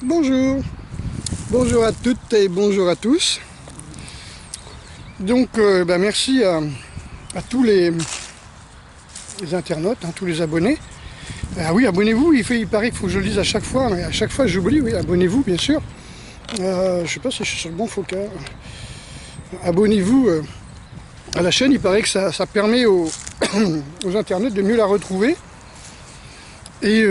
Bonjour, bonjour à toutes et bonjour à tous. Donc merci à tous les internautes, tous les abonnés. Ah oui, abonnez-vous, il paraît qu'il faut que je le dise à chaque fois, mais à chaque fois j'oublie, oui, abonnez-vous bien sûr. Je sais pas si je suis sur le bon focal. Abonnez-vous à la chaîne, il paraît que ça permet aux, aux internautes de mieux la retrouver. Et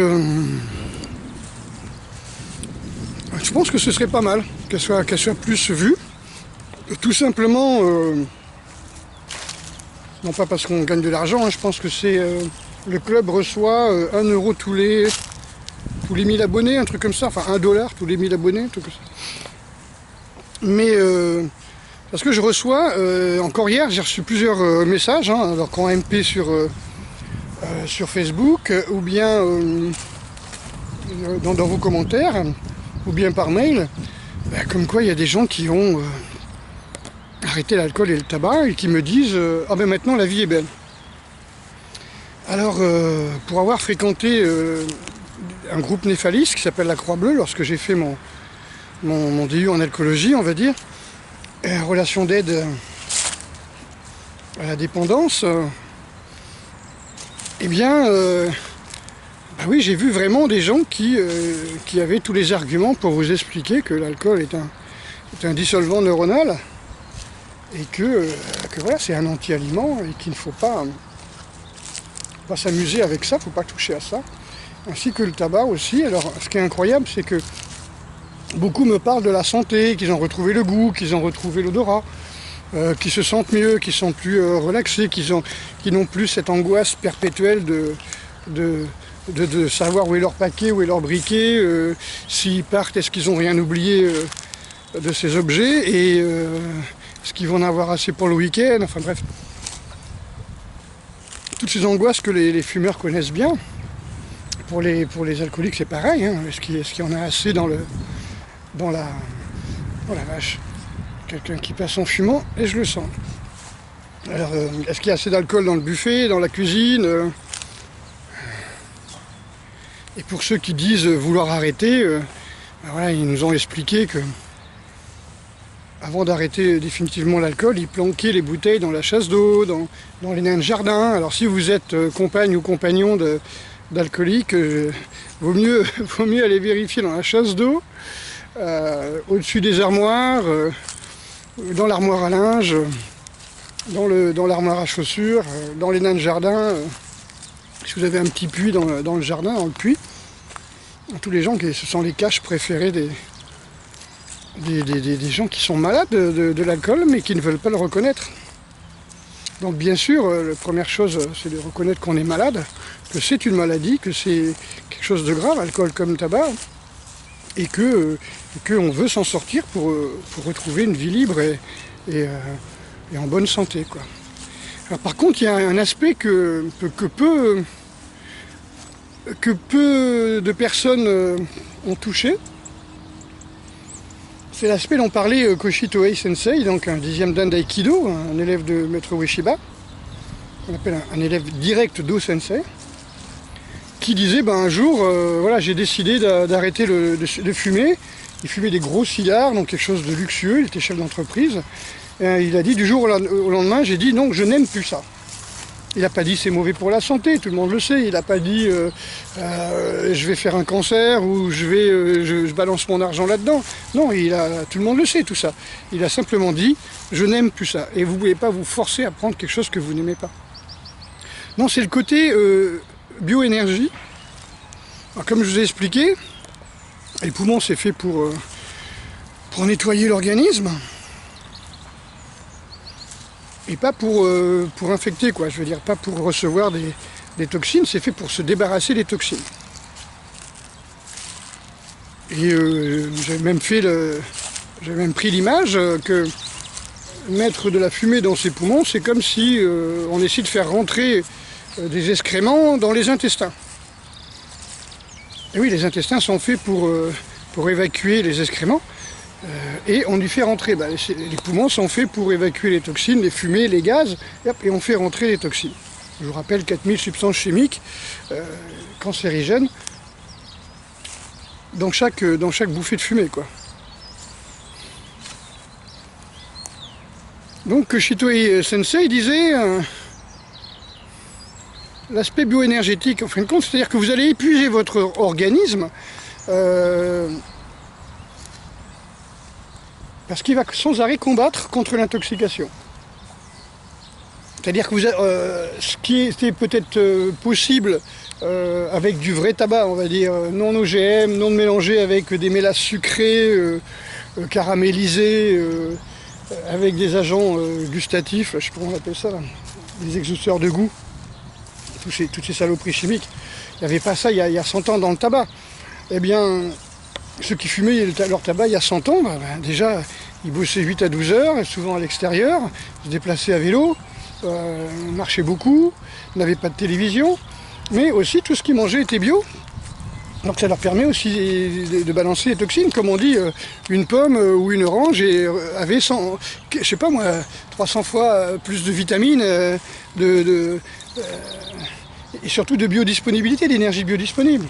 je pense que ce serait pas mal qu'elle soit plus vue. Tout simplement, non pas parce qu'on gagne de l'argent, je pense que c'est le club reçoit 1 euro tous les 1000 abonnés, un truc comme ça, enfin 1 dollar tous les 1000 abonnés, un truc comme ça. Mais parce que je reçois, encore hier, j'ai reçu plusieurs messages, alors qu'en MP sur Facebook, ou bien dans vos commentaires, ou bien par mail, comme quoi il y a des gens qui ont arrêté l'alcool et le tabac et qui me disent ah ben maintenant la vie est belle. Alors pour avoir fréquenté un groupe néphaliste qui s'appelle la Croix-Bleue lorsque j'ai fait mon DU en alcoolologie, on va dire, relation d'aide à la dépendance, eh bien oui, j'ai vu vraiment des gens qui avaient tous les arguments pour vous expliquer que l'alcool est un dissolvant neuronal et que voilà, c'est un anti-aliment et qu'il ne faut pas s'amuser avec ça, il ne faut pas toucher à ça. Ainsi que le tabac aussi. Alors, ce qui est incroyable, c'est que beaucoup me parlent de la santé, qu'ils ont retrouvé le goût, qu'ils ont retrouvé l'odorat, qu'ils se sentent mieux, qu'ils sont plus relaxés, qu'ils n'ont plus cette angoisse perpétuelle de savoir où est leur paquet, où est leur briquet, s'ils partent, est-ce qu'ils n'ont rien oublié de ces objets, et est-ce qu'ils vont en avoir assez pour le week-end, enfin bref. Toutes ces angoisses que les fumeurs connaissent bien. Pour les alcooliques, c'est pareil, est-ce qu'il y en a assez dans la vache, quelqu'un qui passe en fumant, et je le sens. Alors, est-ce qu'il y a assez d'alcool dans le buffet, dans la cuisine Et pour ceux qui disent vouloir arrêter, voilà, ils nous ont expliqué que avant d'arrêter définitivement l'alcool, ils planquaient les bouteilles dans la chasse d'eau, dans les nains de jardin. Alors si vous êtes compagne ou compagnon d'alcoolique, vaut mieux aller vérifier dans la chasse d'eau, au-dessus des armoires, dans l'armoire à linge, dans l'armoire à chaussures, dans les nains de jardin. Si vous avez un petit puits dans le jardin, dans le puits, tous les gens, ce sont les caches préférées des gens qui sont malades de l'alcool, mais qui ne veulent pas le reconnaître. Donc bien sûr, la première chose, c'est de reconnaître qu'on est malade, que c'est une maladie, que c'est quelque chose de grave, alcool comme tabac, et qu'on veut s'en sortir pour retrouver une vie libre et en bonne santé, quoi. Alors, par contre, il y a un aspect que peu de personnes ont touché. C'est l'aspect dont parlait Koshi Toei Sensei, donc un 10e dan d'aïkido, un élève de Maître Ueshiba, qu'on appelle un élève direct d'O Sensei, qui disait un jour, voilà, j'ai décidé d'arrêter de fumer. Il fumait des gros cigares, donc quelque chose de luxueux, il était chef d'entreprise. Il a dit du jour au lendemain, j'ai dit non, je n'aime plus ça. Il n'a pas dit c'est mauvais pour la santé, tout le monde le sait. Il n'a pas dit je vais faire un cancer ou je balance mon argent là-dedans. Non, tout le monde le sait tout ça. Il a simplement dit je n'aime plus ça. Et vous ne pouvez pas vous forcer à prendre quelque chose que vous n'aimez pas. Non, c'est le côté bioénergie. Alors, comme je vous ai expliqué, les poumons c'est fait pour nettoyer l'organisme. Et pas pour infecter, quoi. Je veux dire, pas pour recevoir des toxines, c'est fait pour se débarrasser des toxines. Et j'ai même pris l'image que mettre de la fumée dans ses poumons, c'est comme si on essaie de faire rentrer des excréments dans les intestins. Et oui, les intestins sont faits pour évacuer les excréments. Et on lui fait rentrer, les poumons sont faits pour évacuer les toxines, les fumées, les gaz, et on fait rentrer les toxines. Je vous rappelle 4000 substances chimiques cancérigènes dans chaque bouffée de fumée, quoi. Donc Shitohei Sensei disait l'aspect bioénergétique, en fin de compte, c'est-à-dire que vous allez épuiser votre organisme parce qu'il va sans arrêt combattre contre l'intoxication. C'est-à-dire que ce qui était peut-être possible avec du vrai tabac, on va dire, non OGM, non mélangé avec des mélasses sucrées, caramélisées, avec des agents gustatifs, je ne sais pas comment on appelle ça, là, des exhausteurs de goût, toutes ces saloperies chimiques. Il n'y avait pas ça il y a 100 ans dans le tabac. Eh bien, ceux qui fumaient leur tabac il y a 100 ans, déjà, ils bossaient 8 à 12 heures, souvent à l'extérieur, se déplaçaient à vélo, marchaient beaucoup, n'avaient pas de télévision, mais aussi tout ce qu'ils mangeaient était bio. Donc ça leur permet aussi de balancer les toxines. Comme on dit, une pomme ou une orange avait 100, je sais pas moi, 300 fois plus de vitamines, et surtout de biodisponibilité, d'énergie biodisponible.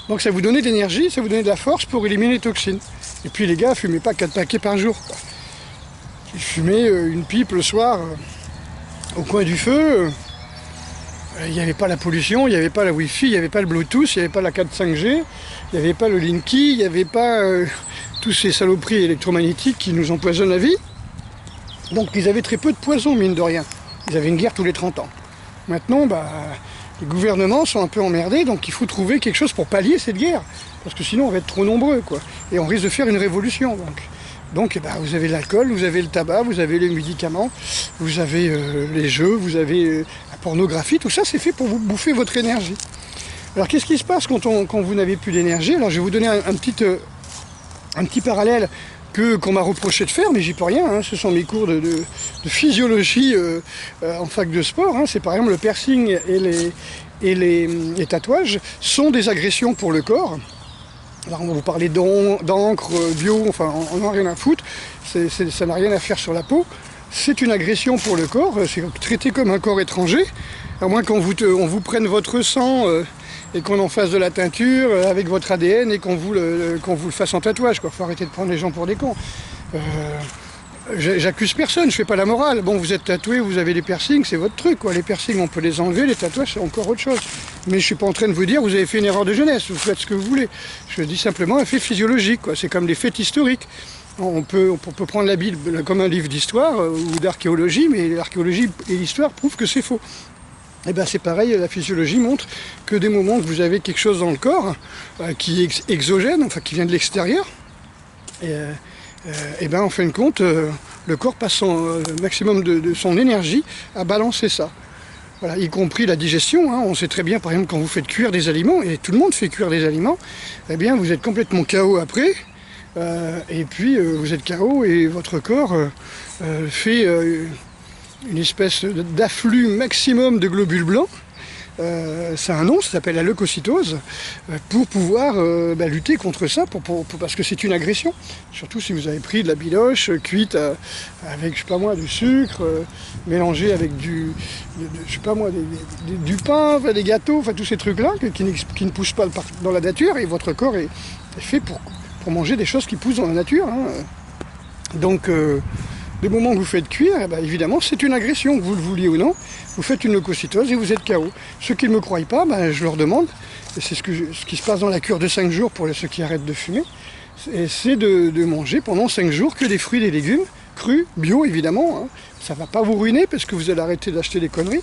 Donc ça vous donnait de l'énergie, ça vous donnait de la force pour éliminer les toxines. Et puis les gars, fumaient pas 4 paquets par jour, quoi. Ils fumaient une pipe le soir au coin du feu. Il n'y avait pas la pollution, il n'y avait pas la Wi-Fi, il n'y avait pas le Bluetooth, il n'y avait pas la 4-5G, il n'y avait pas le Linky, il n'y avait pas tous ces saloperies électromagnétiques qui nous empoisonnent la vie. Donc ils avaient très peu de poison, mine de rien. Ils avaient une guerre tous les 30 ans. Maintenant, les gouvernements sont un peu emmerdés, donc il faut trouver quelque chose pour pallier cette guerre. Parce que sinon on va être trop nombreux, quoi. Et on risque de faire une révolution. Donc vous avez l'alcool, vous avez le tabac, vous avez les médicaments, vous avez les jeux, vous avez la pornographie, tout ça c'est fait pour vous bouffer votre énergie. Alors qu'est-ce qui se passe quand vous n'avez plus d'énergie? Alors je vais vous donner un petit parallèle qu'on m'a reproché de faire, mais j'y peux rien, hein. Ce sont mes cours de physiologie en fac de sport, hein. C'est par exemple le piercing et les tatouages sont des agressions pour le corps. Alors on va vous parler d'encre, bio, enfin on n'en a rien à foutre, ça n'a rien à faire sur la peau. C'est une agression pour le corps, c'est traité comme un corps étranger, à moins qu'on vous prenne votre sang et qu'on en fasse de la teinture avec votre ADN et qu'on vous le fasse en tatouage, quoi. Faut arrêter de prendre les gens pour des cons. J'accuse personne, je fais pas la morale. Bon, vous êtes tatoué, vous avez des piercings, c'est votre truc, quoi. Les piercings, on peut les enlever, les tatouages, c'est encore autre chose. Mais je suis pas en train de vous dire, vous avez fait une erreur de jeunesse, vous faites ce que vous voulez. Je dis simplement un fait physiologique, quoi. C'est comme les faits historiques. On peut prendre la Bible comme un livre d'histoire ou d'archéologie, mais l'archéologie et l'histoire prouvent que c'est faux. Et bien c'est pareil, la physiologie montre que des moments que vous avez quelque chose dans le corps qui est exogène, enfin qui vient de l'extérieur, et ben en fin de compte, le corps passe son maximum de son énergie à balancer ça. Voilà, y compris la digestion, hein. On sait très bien, par exemple, quand vous faites cuire des aliments, et tout le monde fait cuire des aliments, eh bien vous êtes complètement KO après, et puis vous êtes KO et votre corps fait une espèce d'afflux maximum de globules blancs. C'est un nom, ça s'appelle la leucocytose, pour pouvoir lutter contre ça, parce que c'est une agression. Surtout si vous avez pris de la biloche cuite avec, je sais pas moi, du sucre, mélangé avec du pain, enfin, des gâteaux, enfin tous ces trucs-là qui ne poussent pas dans la nature, et votre corps est fait pour manger des choses qui poussent dans la nature, hein. Donc, des moments que vous faites cuire, évidemment, c'est une agression, que vous le vouliez ou non. Vous faites une leucocytose et vous êtes KO. Ceux qui ne me croient pas, je leur demande, et c'est ce qui se passe dans la cure de 5 jours pour ceux qui arrêtent de fumer, c'est de manger pendant 5 jours que des fruits et des légumes, crus, bio évidemment, hein. Ça ne va pas vous ruiner parce que vous allez arrêter d'acheter des conneries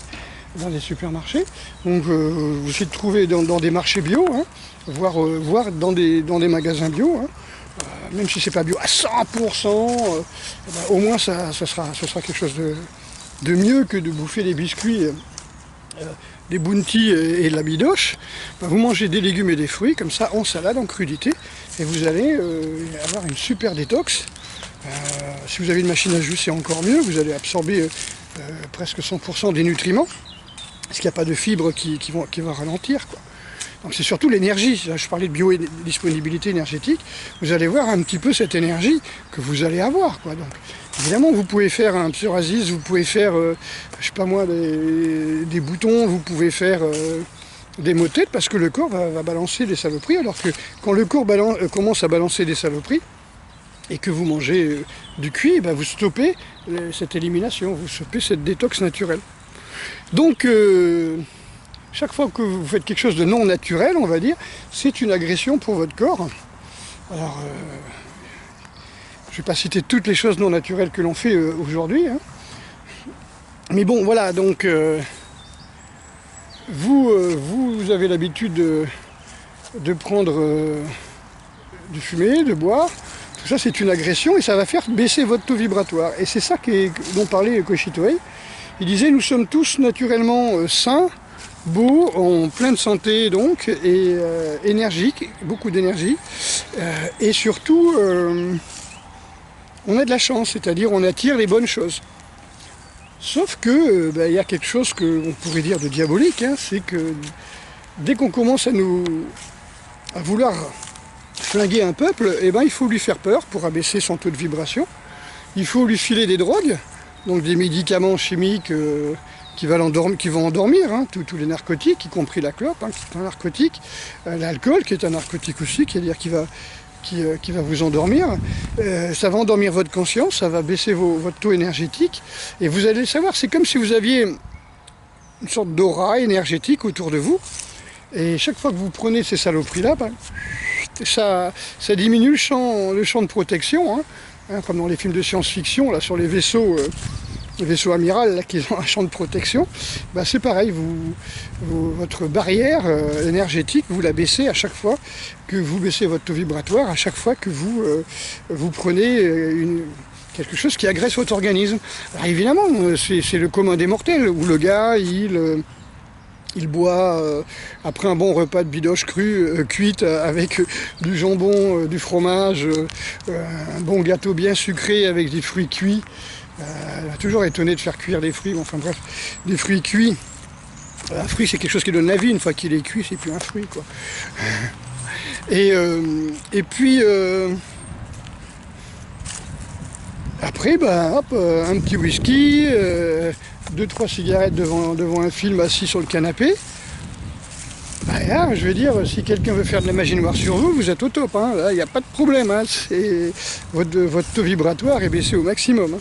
dans les supermarchés. Donc vous essayez de trouver dans des marchés bio, hein, voire dans des magasins bio, hein. Même si c'est pas bio à 100%, au moins ça sera quelque chose de mieux que de bouffer des biscuits, des bounties et de la bidoche. Vous mangez des légumes et des fruits, comme ça, en salade, en crudité, et vous allez avoir une super détox. Si vous avez une machine à jus, c'est encore mieux, vous allez absorber presque 100% des nutriments, parce qu'il n'y a pas de fibres qui vont ralentir, quoi. Donc c'est surtout l'énergie. Là, je parlais de biodisponibilité énergétique. Vous allez voir un petit peu cette énergie que vous allez avoir, quoi. Donc, évidemment, vous pouvez faire un psoriasis, vous pouvez faire, je sais pas moi, des boutons, vous pouvez faire des maux de tête parce que le corps va balancer des saloperies, alors que quand le corps commence à balancer des saloperies et que vous mangez du cuit, vous stoppez cette élimination, vous stoppez cette détox naturelle. Donc chaque fois que vous faites quelque chose de non naturel, on va dire, c'est une agression pour votre corps. Alors je ne vais pas citer toutes les choses non naturelles que l'on fait aujourd'hui, hein. Mais bon, voilà, donc vous avez l'habitude de prendre du fumer, de boire. Tout ça, c'est une agression et ça va faire baisser votre taux vibratoire. Et c'est ça dont parlait Koshi Tohei. Il disait, nous sommes tous naturellement sains, beaux, en pleine santé donc, et énergiques, beaucoup d'énergie. Et surtout, on a de la chance, c'est-à-dire on attire les bonnes choses. Sauf que y a quelque chose qu'on pourrait dire de diabolique, hein, c'est que dès qu'on commence à vouloir flinguer un peuple, il faut lui faire peur pour abaisser son taux de vibration. Il faut lui filer des drogues, donc des médicaments chimiques qui vont endormir, hein, tous les narcotiques, y compris la clope, hein, qui est un narcotique, l'alcool qui est un narcotique aussi, c'est-à-dire qui va vous endormir. Ça va endormir votre conscience, ça va baisser votre taux énergétique. Et vous allez le savoir, c'est comme si vous aviez une sorte d'aura énergétique autour de vous. Et chaque fois que vous prenez ces saloperies-là, ça diminue le champ de protection, hein, comme dans les films de science-fiction, là, sur les vaisseaux amiral là, qui ont un champ de protection. C'est pareil, votre barrière énergétique, vous la baissez à chaque fois que vous baissez votre taux vibratoire, à chaque fois que vous prenez quelque chose qui agresse votre organisme. Alors évidemment, c'est le commun des mortels, où le gars, il boit après un bon repas de bidoche cuite avec du jambon, du fromage, un bon gâteau bien sucré avec des fruits cuits. Elle a toujours étonné de faire cuire des fruits, enfin bref, des fruits cuits. Un fruit, c'est quelque chose qui donne la vie, une fois qu'il est cuit, c'est plus un fruit, quoi. Et puis, après, hop, un petit whisky, 2-3 cigarettes devant un film assis sur le canapé. Là, je veux dire, si quelqu'un veut faire de la magie noire sur vous, vous êtes au top, hein. Là, il n'y a pas de problème, hein. Votre taux vibratoire est baissé au maximum, hein.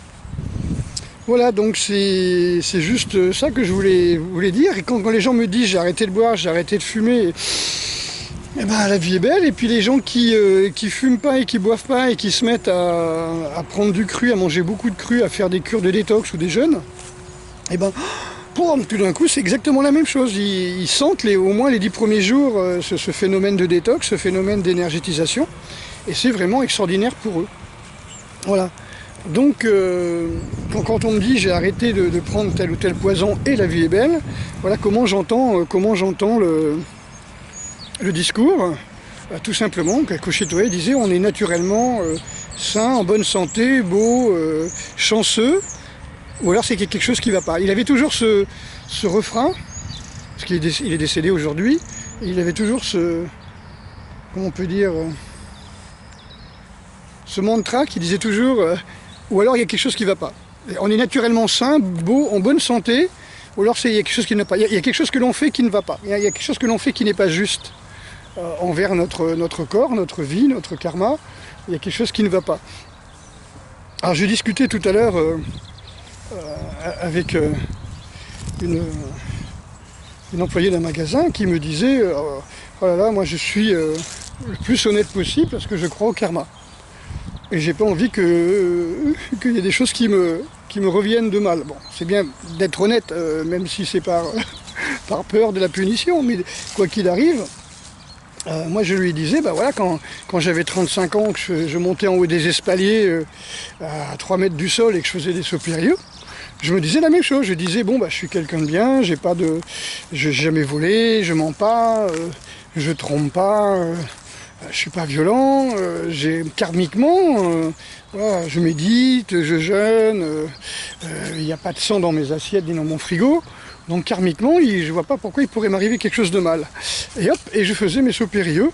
Voilà, donc c'est juste ça que je voulais dire. Et quand les gens me disent j'ai arrêté de boire, j'ai arrêté de fumer, la vie est belle. Et puis les gens qui fument pas et qui boivent pas et qui se mettent à prendre du cru, à manger beaucoup de cru, à faire des cures de détox ou des jeûnes, tout d'un coup c'est exactement la même chose. Ils sentent au moins les 10 premiers jours ce phénomène de détox, ce phénomène d'énergétisation. Et c'est vraiment extraordinaire pour eux. Voilà. Donc, quand on me dit j'ai arrêté de prendre tel ou tel poison et la vie est belle, voilà comment j'entends le discours. Tout simplement, Koshi Tohei disait on est naturellement sain, en bonne santé, beau, chanceux, ou alors c'est quelque chose qui ne va pas. Il avait toujours ce refrain, parce qu'il est décédé aujourd'hui, il avait toujours comment on peut dire, ce mantra qui disait toujours ou alors il y a quelque chose qui ne va pas. On est naturellement sain, beau, en bonne santé, ou alors il y a quelque chose qui ne va pas. Il y a quelque chose que l'on fait qui ne va pas. Il y a quelque chose que l'on fait qui n'est pas juste envers notre corps, notre vie, notre karma. Il y a quelque chose qui ne va pas. Alors j'ai discuté tout à l'heure avec une employée d'un magasin qui me disait oh là là, moi je suis le plus honnête possible parce que je crois au karma. Et j'ai pas envie qu'il y ait des choses qui me reviennent de mal. Bon, c'est bien d'être honnête, même si c'est par peur de la punition, mais quoi qu'il arrive, moi je lui disais, voilà, quand j'avais 35 ans, que je montais en haut des espaliers à 3 mètres du sol et que je faisais des sauts périlleux, je me disais la même chose. Je disais, je suis quelqu'un de bien, j'ai jamais volé, je mens pas, je trompe pas, je suis pas violent, karmiquement, voilà, je médite, je jeûne, il n'y a pas de sang dans mes assiettes ni dans mon frigo, donc karmiquement, je vois pas pourquoi il pourrait m'arriver quelque chose de mal. Et hop, et je faisais mes sauts périlleux,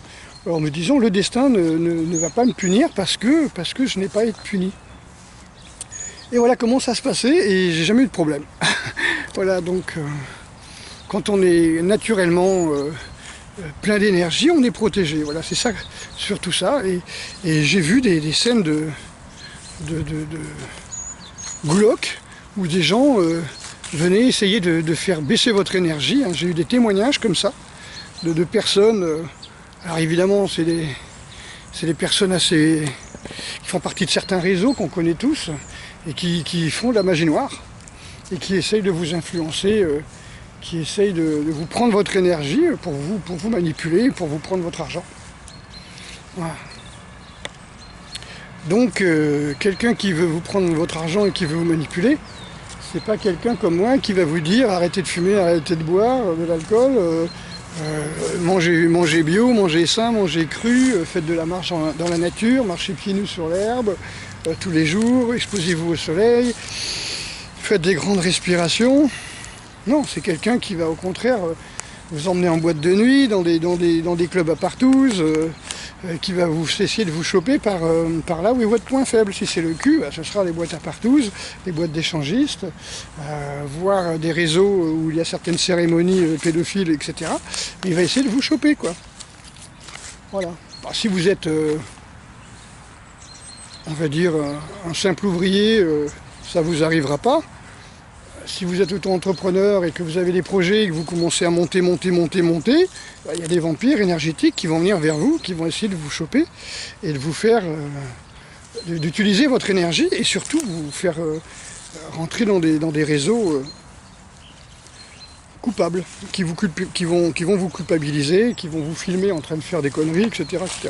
en me disant le destin ne va pas me punir parce que je n'ai pas à être puni. Et voilà comment ça se passait, et j'ai jamais eu de problème. Voilà, donc quand on est naturellement plein d'énergie, on est protégé. Voilà, c'est ça, surtout ça. Et j'ai vu des scènes de glauques où des gens venaient essayer de faire baisser votre énergie. Hein. J'ai eu des témoignages comme ça de personnes. Alors évidemment, c'est des personnes qui font partie de certains réseaux qu'on connaît tous et qui font de la magie noire et qui essayent de vous influencer, qui essayent de vous prendre votre énergie pour vous manipuler, pour vous prendre votre argent. Voilà. Donc quelqu'un qui veut vous prendre votre argent et qui veut vous manipuler, c'est pas quelqu'un comme moi qui va vous dire arrêtez de fumer, arrêtez de boire de l'alcool, mangez bio, mangez sain, mangez cru, faites de la marche dans la nature, marchez pieds nus sur l'herbe tous les jours, exposez-vous au soleil, faites des grandes respirations. Non, c'est quelqu'un qui va au contraire vous emmener en boîte de nuit, dans des clubs à partouze, qui va essayer de vous choper par là où est votre point faible. Si c'est le cul, bah, ce sera les boîtes à partouze, les boîtes d'échangistes, voire des réseaux où il y a certaines cérémonies pédophiles, etc. Il va essayer de vous choper, quoi. Voilà. Bah, si vous êtes, on va dire, un simple ouvrier, ça ne vous arrivera pas. Si vous êtes auto-entrepreneur et que vous avez des projets et que vous commencez à monter, bah, il y a des vampires énergétiques qui vont venir vers vous, qui vont essayer de vous choper et de vous faire d'utiliser votre énergie et surtout vous faire rentrer dans des réseaux coupables, qui vont vous culpabiliser, qui vont vous filmer en train de faire des conneries, etc. etc.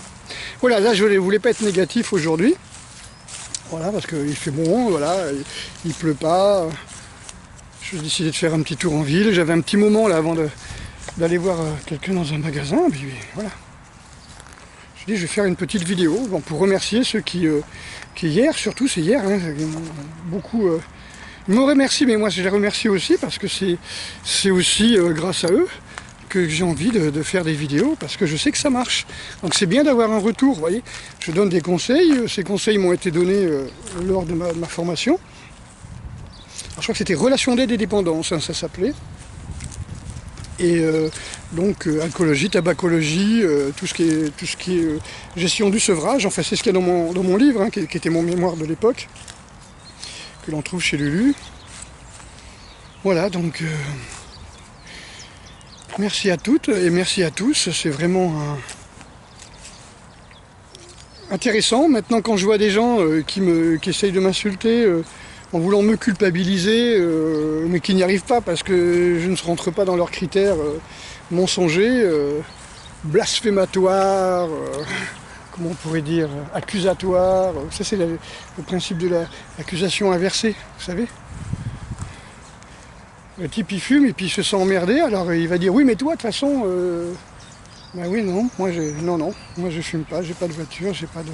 Voilà, là je ne voulais pas être négatif aujourd'hui, voilà, parce qu'il fait bon, voilà, il pleut pas. J'ai décidé de faire un petit tour en ville. J'avais un petit moment là avant d'aller voir quelqu'un dans un magasin. Puis voilà. Je dis je vais faire une petite vidéo pour remercier ceux qui hier, surtout c'est hier, hein, beaucoup. Ils me remercient, mais moi je les remercie aussi parce que c'est aussi grâce à eux que j'ai envie de faire des vidéos parce que je sais que ça marche. Donc c'est bien d'avoir un retour, vous voyez. Je donne des conseils. Ces conseils m'ont été donnés lors de ma formation. Alors, je crois que c'était relation d'aide et dépendance, hein, ça s'appelait. Et donc alcoologie, tabacologie, tout ce qui est gestion du sevrage, enfin c'est ce qu'il y a dans mon livre, hein, qui était mon mémoire de l'époque, que l'on trouve chez Lulu. Voilà, donc merci à toutes et merci à tous, c'est vraiment intéressant. Maintenant quand je vois des gens qui essayent de m'insulter, en voulant me culpabiliser, mais qui n'y arrivent pas parce que je ne rentre pas dans leurs critères mensongers, blasphématoires, comment on pourrait dire, accusatoires. Ça c'est le principe de l'accusation inversée, vous savez. Le type il fume et puis il se sent emmerdé, alors il va dire oui mais toi de toute façon, ben oui non, moi je fume pas, j'ai pas de voiture, j'ai pas de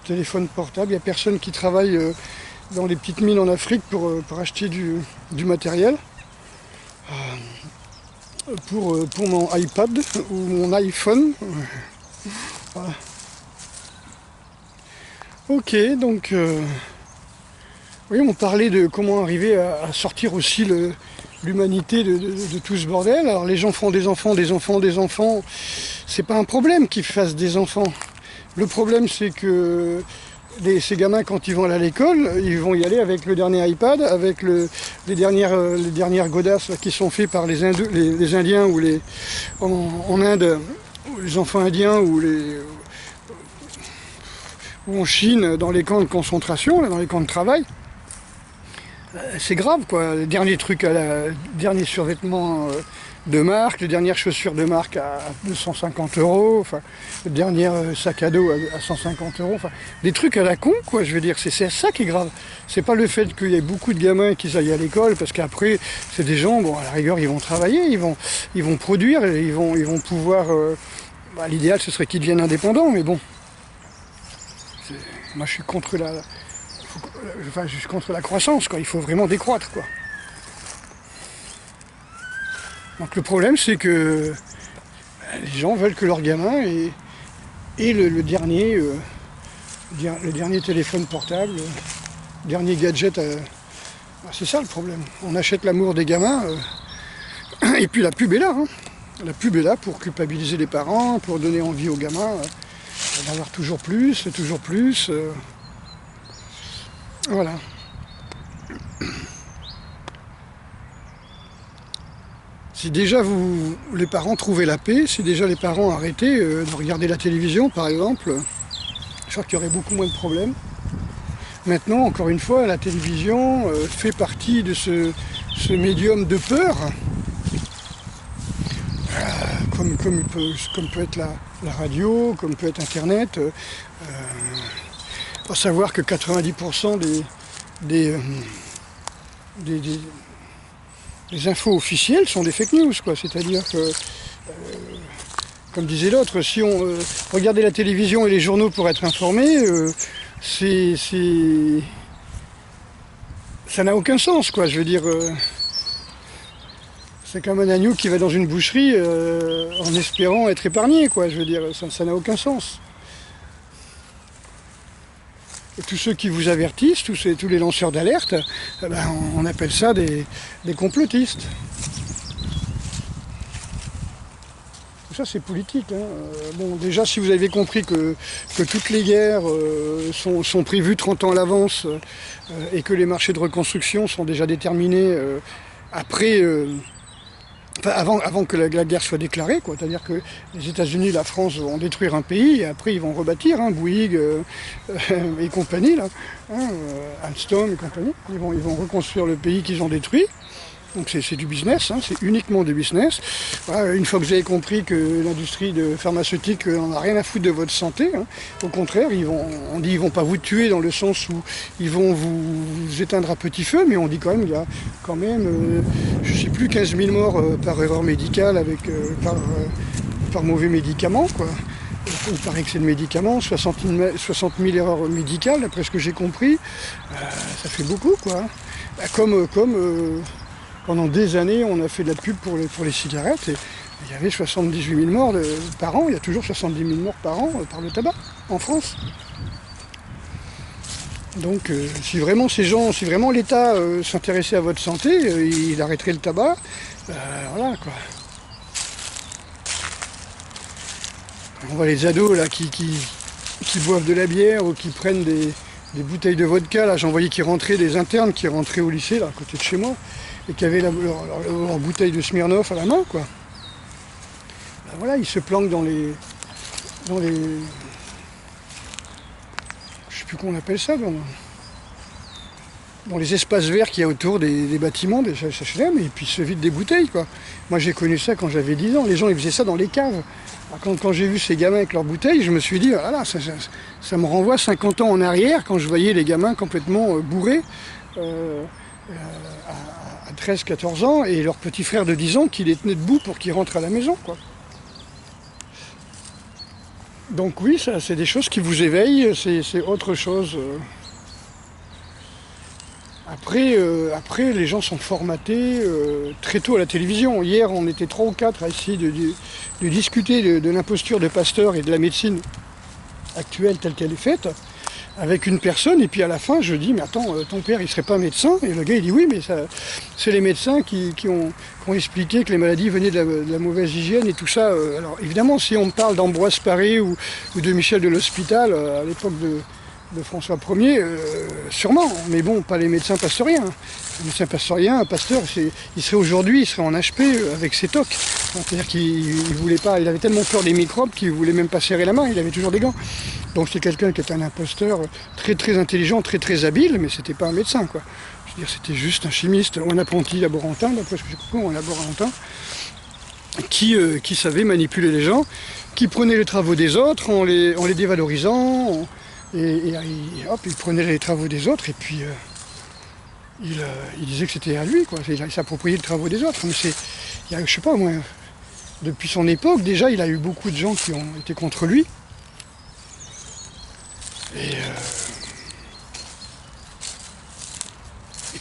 téléphone portable, il n'y a personne qui travaille dans les petites mines en Afrique pour acheter du matériel pour mon iPad ou mon iPhone. Voilà. Ok, donc oui, on parlait de comment arriver à sortir aussi l'humanité de tout ce bordel. Alors les gens font des enfants, c'est pas un problème qu'ils fassent des enfants. Le problème c'est que ces gamins, quand ils vont aller à l'école, ils vont y aller avec le dernier iPad, avec les dernières godasses qui sont faites par les Indiens ou en Inde, les enfants indiens ou en Chine, dans les camps de concentration, dans les camps de travail. C'est grave, quoi. Les derniers trucs, derniers survêtements de marque, les dernières chaussures de marque à 250 €, enfin, le dernier sac à dos à 150 €, enfin, des trucs à la con, quoi, je veux dire, c'est ça qui est grave. C'est pas le fait qu'il y ait beaucoup de gamins qui aillent à l'école, parce qu'après, c'est des gens, bon, à la rigueur, ils vont travailler, ils vont produire, et ils vont pouvoir, l'idéal, ce serait qu'ils deviennent indépendants, mais bon, moi, je suis contre je suis contre la croissance, quoi, il faut vraiment décroître, quoi. Donc le problème c'est que les gens veulent que leur gamin ait le dernier téléphone portable, le dernier gadget. C'est ça le problème. On achète l'amour des gamins, Et puis la pub est là, hein. La pub est là pour culpabiliser les parents, pour donner envie aux gamins d'avoir toujours plus, toujours plus. Voilà. Si déjà les parents trouvaient la paix, si déjà les parents arrêtaient de regarder la télévision par exemple, je crois qu'il y aurait beaucoup moins de problèmes. Maintenant, encore une fois, la télévision fait partie de ce médium de peur, comme peut être la radio, comme peut être Internet. Faut savoir que 90% des infos officielles sont des fake news, quoi. C'est-à-dire que, comme disait l'autre, si on regardait la télévision et les journaux pour être informé, ça n'a aucun sens, quoi. Je veux dire, c'est comme un agneau qui va dans une boucherie en espérant être épargné, quoi. Je veux dire, ça n'a aucun sens. Et tous ceux qui vous avertissent, tous les lanceurs d'alerte, on appelle ça des complotistes. Ça c'est politique. Hein. Bon, déjà si vous avez compris que toutes les guerres sont prévues 30 ans à l'avance et que les marchés de reconstruction sont déjà déterminés avant que la guerre soit déclarée, quoi. C'est-à-dire que les États-Unis et la France vont détruire un pays et après ils vont rebâtir, hein, Bouygues et compagnie, là, hein, Alstom et compagnie. Ils vont reconstruire le pays qu'ils ont détruit. Donc c'est du business, hein, c'est uniquement du business. Voilà, une fois que vous avez compris que l'industrie pharmaceutique n'en a rien à foutre de votre santé, hein, au contraire, ils vont pas vous tuer dans le sens où ils vont vous éteindre à petit feu, mais on dit quand même qu'il y a quand même, je sais plus, 15 000 morts par erreur médicale par mauvais médicaments, quoi. Il paraît que c'est le médicament, 60 000 erreurs médicales, d'après ce que j'ai compris, ça fait beaucoup, quoi. Comme pendant des années, on a fait de la pub pour les cigarettes et il y avait 78 000 morts par an. Il y a toujours 70 000 morts par an par le tabac en France. Donc si vraiment l'État s'intéressait à votre santé, il arrêterait le tabac. Voilà quoi. On voit les ados là qui boivent de la bière ou qui prennent des bouteilles de vodka. Là, j'en voyais des internes qui rentraient au lycée là, à côté de chez moi. Et qui avaient leur bouteille de Smirnoff à la main, quoi. Ben voilà, ils se planquent dans les... Je sais plus comment on appelle ça, dans les espaces verts qu'il y a autour des bâtiments, des HLM, et puis ils se vident des bouteilles, quoi. Moi j'ai connu ça quand j'avais 10 ans, les gens ils faisaient ça dans les caves. Quand j'ai vu ces gamins avec leurs bouteilles, je me suis dit, ah là, ça me renvoie 50 ans en arrière, quand je voyais les gamins complètement bourrés, à 13-14 ans, et leur petit frère de 10 ans qui les tenait debout pour qu'ils rentrent à la maison, quoi. Donc oui, ça c'est des choses qui vous éveillent, c'est autre chose. Après, les gens sont formatés très tôt à la télévision. Hier, on était 3 ou 4 à essayer de discuter de l'imposture de Pasteur et de la médecine actuelle telle qu'elle est faite, avec une personne, et puis à la fin je dis mais attends, ton père il serait pas médecin? Et le gars il dit oui, mais c'est les médecins qui ont expliqué que les maladies venaient de la mauvaise hygiène et tout ça. Alors évidemment si on me parle d'Ambroise Paré ou de Michel de l'Hospital à l'époque de François Ier, sûrement, mais bon, pas les médecins pasteuriens. Les médecins pasteuriens, Pasteur, il serait aujourd'hui, il serait en HP avec ses tocs. C'est-à-dire qu'il voulait pas, il avait tellement peur des microbes qu'il voulait même pas serrer la main, il avait toujours des gants. Donc c'est quelqu'un qui était un imposteur très très intelligent, très très habile, mais c'était pas un médecin, quoi. Je veux dire, c'était juste un chimiste ou un apprenti laborantin, d'après ce que j'ai compris, un laborantin, qui savait manipuler les gens, qui prenait les travaux des autres en les dévalorisant. Et hop, il prenait les travaux des autres et puis il disait que c'était à lui, quoi. Il s'appropriait les travaux des autres. Mais je sais pas, moi, depuis son époque, déjà, il a eu beaucoup de gens qui ont été contre lui. Et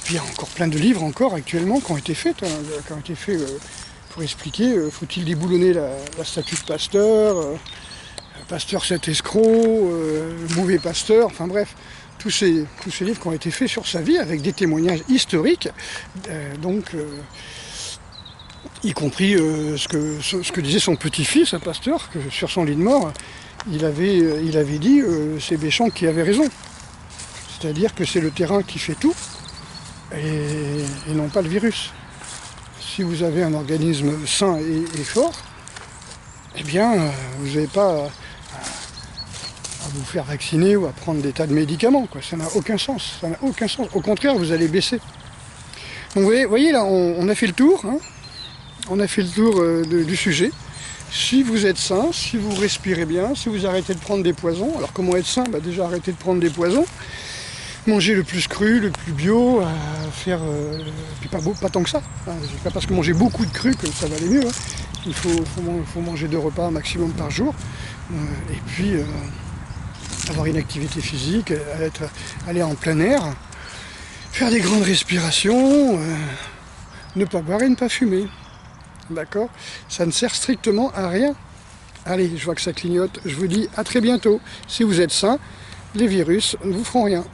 puis il y a encore plein de livres encore actuellement qui ont été faits, pour expliquer, faut-il déboulonner la statue de Pasteur, Pasteur cet escroc, mauvais Pasteur, enfin bref, tous ces livres qui ont été faits sur sa vie avec des témoignages historiques. y compris ce que disait son petit-fils, Pasteur, que sur son lit de mort, il avait dit, c'est Béchamp qui avait raison. C'est-à-dire que c'est le terrain qui fait tout, et non pas le virus. Si vous avez un organisme sain et fort, eh bien, vous n'avez pas à vous faire vacciner ou à prendre des tas de médicaments, quoi. Ça n'a aucun sens. Ça n'a aucun sens. Au contraire, vous allez baisser. Donc vous voyez là, on a fait le tour. Hein. On a fait le tour du sujet. Si vous êtes sain, si vous respirez bien, si vous arrêtez de prendre des poisons, alors comment être sain? Déjà arrêtez de prendre des poisons. Manger le plus cru, le plus bio, puis pas tant que ça. Hein. C'est pas parce que manger beaucoup de cru que ça va aller mieux. Hein. Il faut manger 2 repas maximum par jour. Et puis avoir une activité physique, aller en plein air, faire des grandes respirations, ne pas boire et ne pas fumer. D'accord? Ça ne sert strictement à rien. Allez, je vois que ça clignote. Je vous dis à très bientôt. Si vous êtes sain, les virus ne vous feront rien.